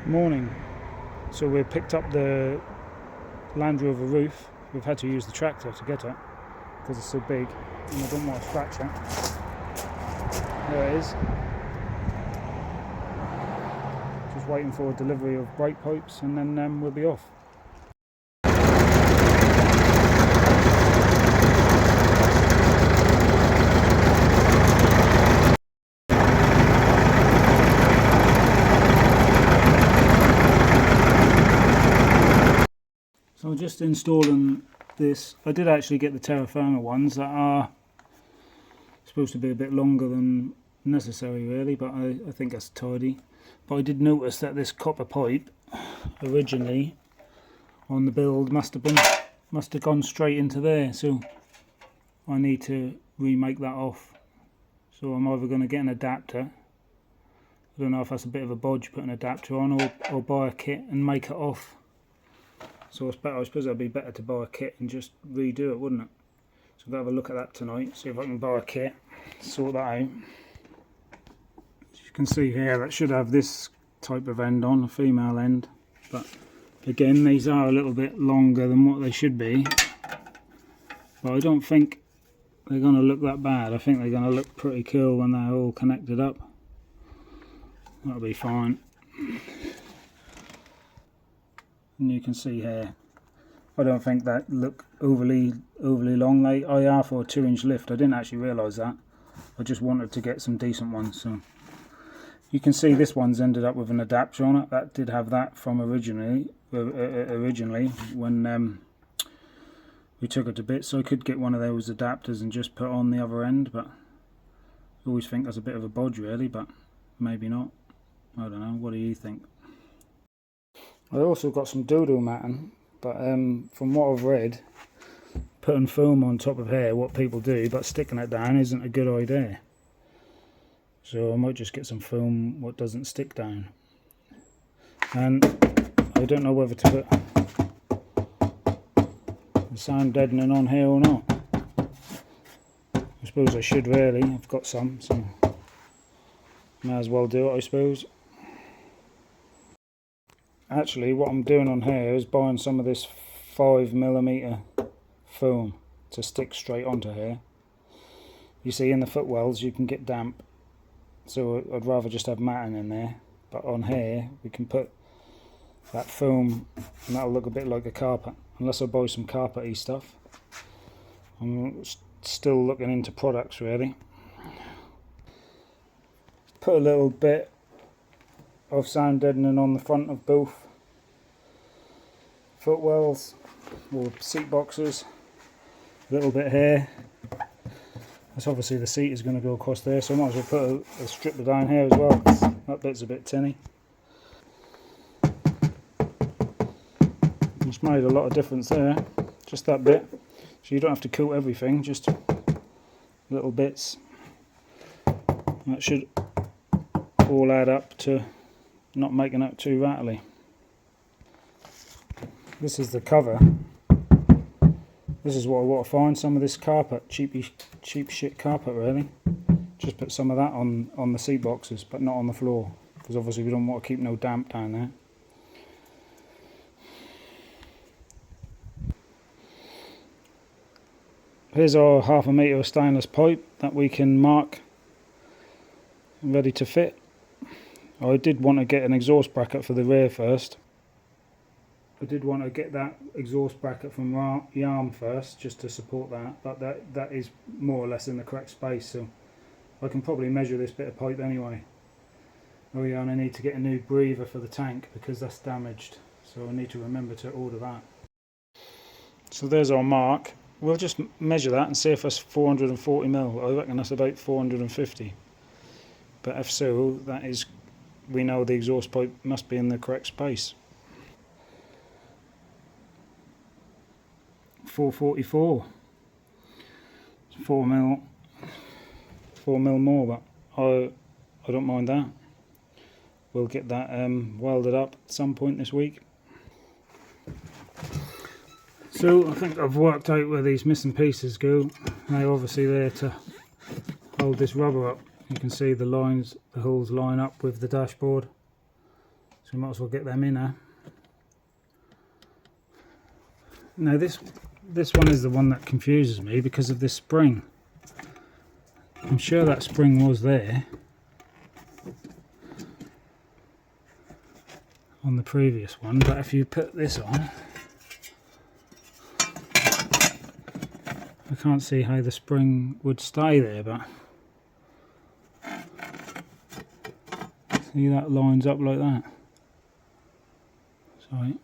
Morning. So we picked up the Landrover roof. We've had to use the tractor to get it because it's so big and I don't want to scratch it. There it is. Just waiting for a delivery of brake pipes and then we'll be off. So I'm just installing this. I did actually get the terra firma ones that are supposed to be a bit longer than necessary really, but I think that's tidy. But I did notice that this copper pipe originally on the build must have gone straight into there, so I need to remake that off. So I'm either going to get an adapter. I don't know if that's a bit of a bodge, put an adapter on, or buy a kit and make it off. So it's better, I suppose it'd be better to buy a kit and just redo it, wouldn't it? So I'm going to have a look at that tonight, see if I can buy a kit, sort that out. As you can see here, that should have this type of end on, a female end. But again, these are a little bit longer than what they should be. But I don't think they're going to look that bad. I think they're going to look pretty cool when they're all connected up. That'll be fine. And you can see here, I don't think that look overly long. They are for a 2-inch lift. I didn't actually realise that. I just wanted to get some decent ones. So you can see this one's ended up with an adapter on it. That did have that from originally when we took it to bits. So I could get one of those adapters and just put on the other end, but I always think that's a bit of a bodge really, but maybe not. I don't know. What do you think? I also got some doodle matting, but from what I've read, putting foam on top of here, what people do, but sticking it down isn't a good idea. So I might just get some foam what doesn't stick down. And I don't know whether to put the sound deadening on here or not. I suppose I should really, I've got some, so may as well do it I suppose. Actually, what I'm doing on here is buying some of this 5mm foam to stick straight onto here. You see, in the footwells you can get damp, so I'd rather just have matting in there. But on here we can put that foam and that'll look a bit like a carpet, unless I buy some carpety stuff. I'm still looking into products really. Put a little bit of sound deadening on the front of both footwells or seat boxes, a little bit here. That's obviously the seat is going to go across there, so I might as well put a strip down here as well. That bit's a bit tinny. It's made a lot of difference there, just that bit. So you don't have to coat everything, just little bits. That should all add up to not making it too rattly. This is the cover. This is what I want to find, some of this carpet, cheap shit carpet really. Just put some of that on the seat boxes, but not on the floor, because obviously we don't want to keep no damp down there. Here's our 1/2 metre of stainless pipe that we can mark ready to fit. I did want to get an exhaust bracket for the rear first. I did want to get that exhaust bracket from Yarm first, just to support that, but that is more or less in the correct space, so I can probably measure this bit of pipe anyway. Oh yeah, and I need to get a new breather for the tank because that's damaged, so I need to remember to order that. So there's our mark. We'll just measure that and see if that's 440mm. I reckon that's about 450. But if so, that is, we know the exhaust pipe must be in the correct space. 444. 4mm more, but I don't mind that. We'll get that welded up at some point this week. So I think I've worked out where these missing pieces go. They're obviously there to hold this rubber up. You can see the lines, the holes line up with the dashboard. So we might as well get them in now. Now this one is the one that confuses me because of this spring. I'm sure that spring was there on the previous one, but if you put this on, I can't see how the spring would stay there, but see that lines up like that. Sorry.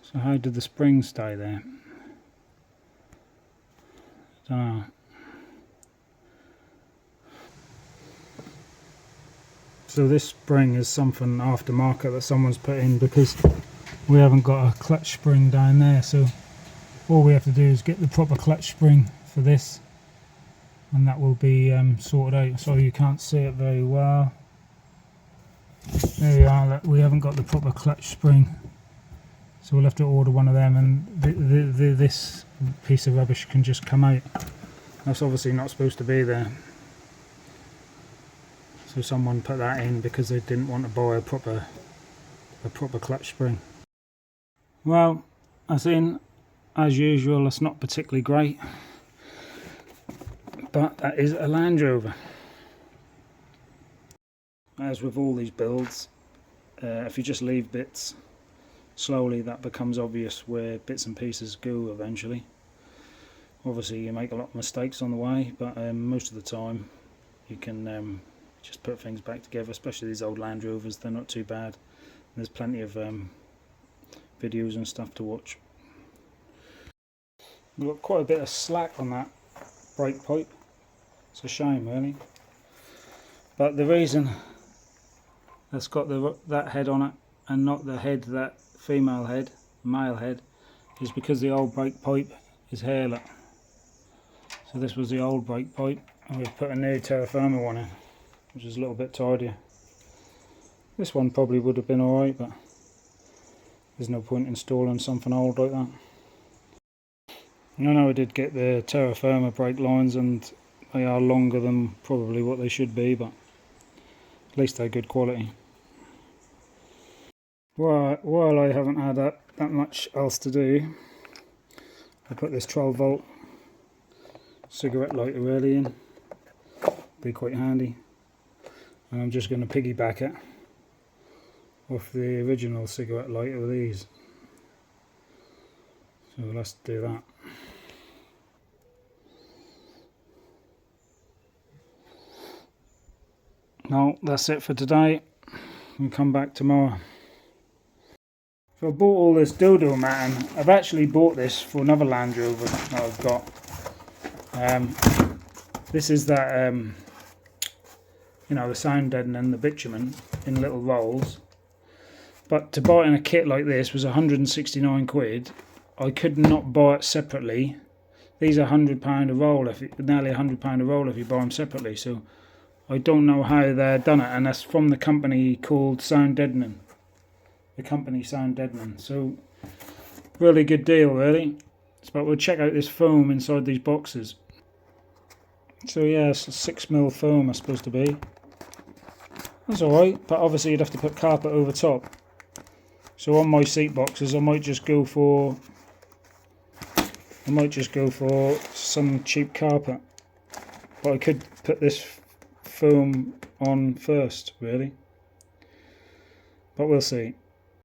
So how did the spring stay there? I don't know. So this spring is something aftermarket that someone's put in because we haven't got a clutch spring down there. So all we have to do is get the proper clutch spring for this, and that will be sorted out. So you can't see it very well. There we are. We haven't got the proper clutch spring, so we'll have to order one of them, and this piece of rubbish can just come out. That's obviously not supposed to be there. So someone put that in because they didn't want to buy a proper clutch spring. Well, as in, as usual, it's not particularly great, but that is a Landrover. As with all these builds, if you just leave bits, slowly that becomes obvious where bits and pieces go eventually. Obviously you make a lot of mistakes on the way, but most of the time you can just put things back together, especially these old Land Rovers. They're not too bad. There's plenty of videos and stuff to watch. We've got quite a bit of slack on that brake pipe. It's a shame really, but the reason that's got that head on it and not the head, that male head, is because the old brake pipe is hairlet. So this was the old brake pipe, and we've put a new terra firma one in, which is a little bit tidier. This one probably would have been alright, but there's no point installing something old like that. And I know I did get the terra firma brake lines, and they are longer than probably what they should be, but at least they're good quality. While I haven't had that much else to do, I put this 12 volt cigarette lighter really in. Be quite handy. And I'm just going to piggyback it off the original cigarette lighter with these. So let's do that. No, that's it for today. We'll come back tomorrow. So I bought all this dildo matting. I've actually bought this for another Land Rover that I've got. This is that, you know, the sound deadening, the bitumen in little rolls. But to buy it in a kit like this was 169 quid. I could not buy it separately. These are £100 a roll, nearly £100 a roll if you buy them separately. So I don't know how they've done it, and that's from the company called Sound Deadening. The company Sound Deadening. So really good deal really. But we'll check out this foam inside these boxes. So yeah, it's a 6mm foam it's supposed to be. That's alright, but obviously you'd have to put carpet over top. So on my seat boxes I might just go for some cheap carpet. But I could put this foam on first really. But we'll see.